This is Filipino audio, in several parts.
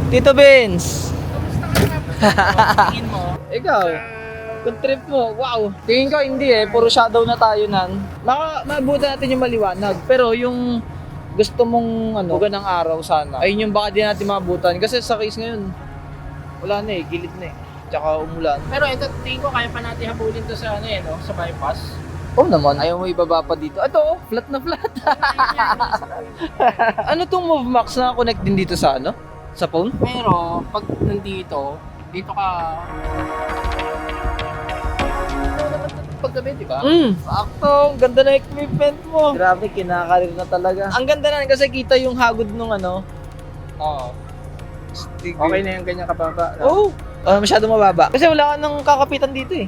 Tito Vince! Kamusta ka nga? Tingin mo? Ikaw, kung trip mo, wow. Tingin ko hindi puro shadow na tayo nan. Mabuti natin yung maliwanag. Pero yung gusto mong buga ng araw sana, ayun yung baka di natin mabutan. Kasi sa case ngayon, wala na gilid na Tsaka umulan. Pero ito, tingin ko kaya pa natin habulin to sa no? Sa bypass. Oo naman, ayaw mo ibaba pa dito. Ito, flat na flat. Ano tong MoveMax na connect din dito sa Sa phone? Pero, pag nandito, dito ka... Paggabi, di ba? Sakto, ang ganda na equipment mo. Grabe, kinakarir na talaga. Ang ganda na kasi kita yung hagod nung Oo. Okay na yung ganyan kababa. Oo. Masyado mababa. Kasi wala ka nang kakapitan dito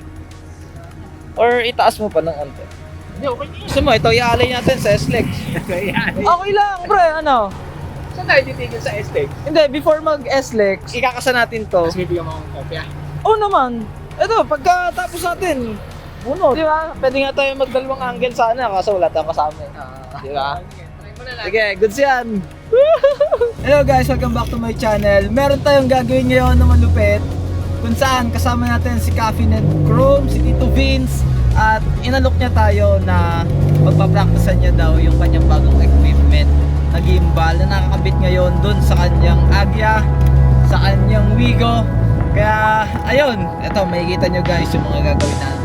Or itaas mo pa ng onte. Hindi, okay na Gusto mo, ito iaalay natin sa S-Lex. Okay lang, pre, Saan tayo titigil sa S-Lex? Hindi, before mag-S-Lex, ikakasa natin to. Tapos bibigyan mo akong kopya. Oo naman. Ito, pagkatapos natin, bunot. Di ba? Pwede nga tayo magdalawang angle sana, kaso wala tayong kasama Di ba? Try mo na lang. Sige, goods yan. Hello guys, welcome back to my channel. Meron tayong gagawin ngayon na malupit, kung saan kasama natin si Caffeine and Chrome, si Tito Vince, at inalok niya tayo na pagpapracticean niya daw yung kanyang bagong equipment na gimbal na nakakabit ngayon dun sa kanyang Agya, sa kanyang Wigo. Kaya ayun, eto makikita nyo guys yung mga gagawin natin.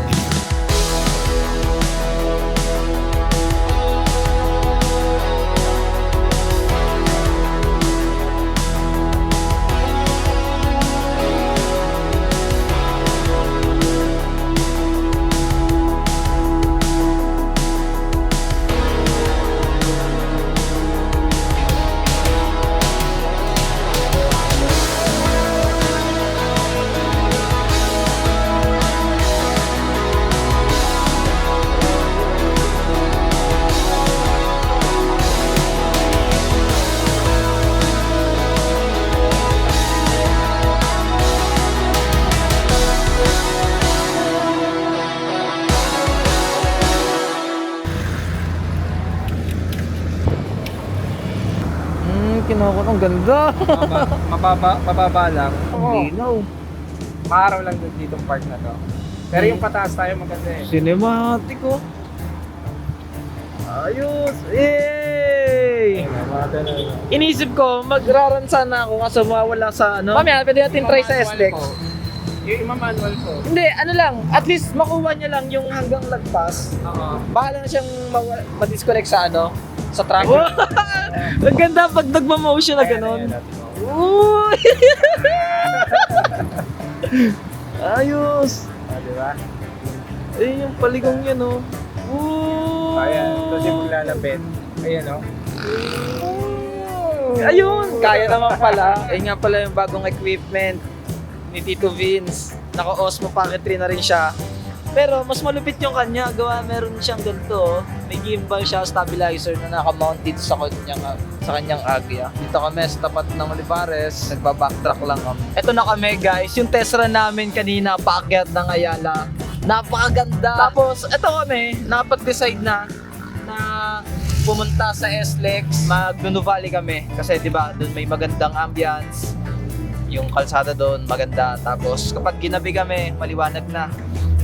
Kinakot, ang ganda. Mababa lang. Linaw. Maaraw lang dito park na to. Pero yung pataas tayo maganda Cinematic Ayos! Yay! Inisip ko, magraran sana ako kaso mawala sa Mamaya, pwede natin try sa S-Lex. Yung manual ko. Hindi, lang. At least makuha niya lang yung hanggang lagpas. Oo. Bahala na siyang ma-disconnect sa sa track. Ang ganda pag nagma-motion na gano'n. Uy! Ayos! Diba? Ayun yung paligong yan Ayan, ito siya maglalapit. Ayan Ayun! Kaya naman pala. Ayun nga pala yung bagong equipment ni Tito Vince. Naka-Osmo Pocket 3 na rin siya. Pero mas malupit yung kanya. Gawa meron siyang ganito. May gimbal siya, stabilizer na naka-mounted sa kanyang Agya. Dito kami sa tapat ng Olivares. Nagba-backtrack lang kami. Ito na kami guys. Yung test run namin kanina, paakyat ng Ayala. Napakaganda. Tapos ito kami, napag-decide na pumunta sa S-Lex. Mag-Nuno Valley kami. Kasi diba, doon may magandang ambience. Yung kalsada doon, maganda. Tapos kapag ginabi kami, maliwanag na.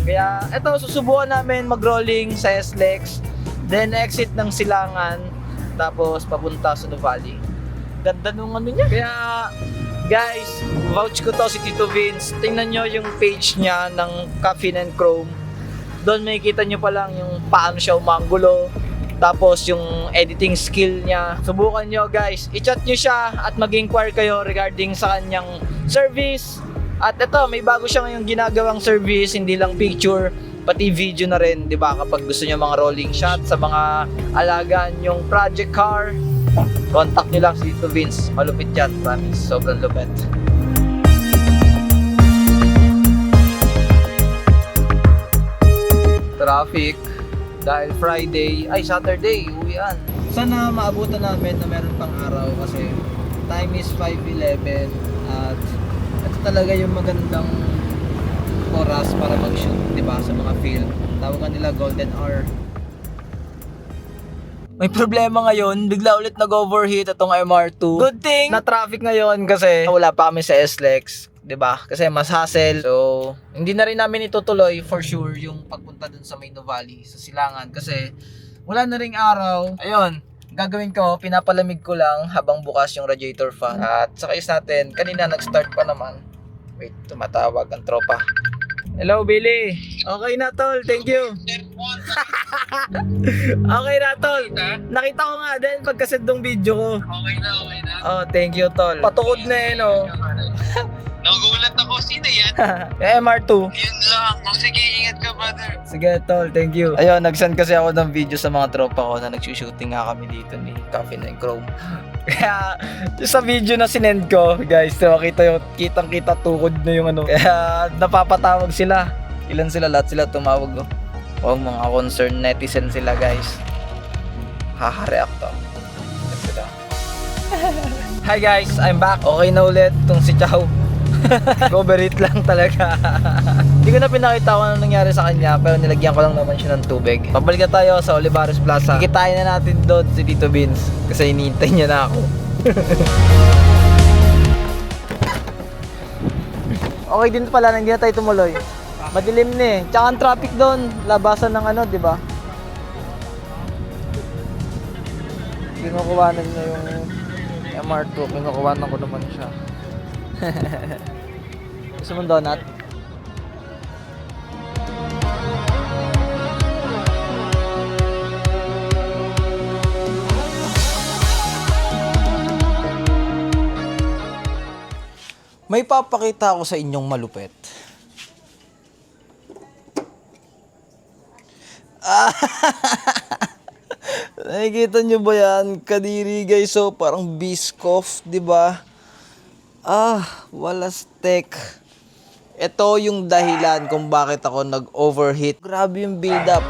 Kaya eto, susubukan namin mag-rolling sa S-Lex, then exit ng Silangan, tapos papunta sa Nuvali. Ganda nung niya. Kaya guys, vouch ko to si Tito Vince. Tingnan nyo yung page niya ng Caffeine and Chrome. Doon makikita nyo pa lang yung paano siya umanggulo, tapos yung editing skill niya. Subukan nyo guys, i-chat nyo siya at mag-inquire kayo regarding sa kanyang service. At ito, may bago siya ngayong ginagawang service, hindi lang picture, pati video na rin, di ba? Kapag gusto niyo mga rolling shot sa mga alagaan yung project car, contact niyo lang si Tito Vince. Malupit yan, promise. Sobrang lupit. Traffic, dahil Saturday, uwian. Sana maabutan namin na meron pang araw kasi time is 5:11 at ito talaga yung magandang oras para mag-shoot, di ba, sa mga field. Tawagan nila golden hour. may problema ngayon, bigla ulit nag-overheat itong MR2. Good thing na traffic ngayon kasi wala pa kami sa SLEX, 'di ba? Kasi mas hassle. So, hindi na rin namin itutuloy for sure yung pagpunta dun sa Maino Valley, sa Silangan kasi wala na ring araw. Ayun, gagawin ko, pinapalamig ko lang habang bukas yung radiator fan. At sa case natin, kanina nag-start pa naman. Wait, tumatawag ang tropa. Hello, Billy. Okay na, tol. Thank you. Okay na, tol. Nakita ko nga din pagkasend ng video ko. Okay na. Oh, thank you, tol. Patukod na eh, no? Nagulat ako, sino yan? MR2. Yun lang. Oh, sige, ingat ka, brother. Sige, tol. Thank you. Ayun, nag-send kasi ako ng video sa mga tropa ko na nag-shooting nga kami dito ni Coffee and Chrome. Kaya, yung sa video na sinend ko, guys, makita yung kitang-kita tukod na yung ano. Kaya, napapatawag sila. Ilan sila? Lahat sila tumawag, oh. Oh, mga concerned netizen sila, guys. Haha-react to. Sila. Hi guys, I'm back. Okay na ulit itong si Chow. Cover it lang talaga. Hindi ko na pinakita kung ano nangyari sa kanya, pero nilagyan ko lang naman siya ng tubig. Pabalik na tayo sa Olivares Plaza. Kikitain na natin doon si Tito Vince kasi hinihintay niya na ako. Okay din pala, hindi na tayo tumuloy. Madilim na eh. Tsaka ang traffic doon, labasan ng ano, di ba? Kinukuhanan na yung MR2. Kinukuhanan ko naman siya. Gusto mong donut? May papakita ako sa inyong malupet. Nakikita nyo ba yan? Kadiri guys, so parang Biscoff, di ba? Wala steak. Ito yung dahilan kung bakit ako nag-overheat. Grabe yung build up.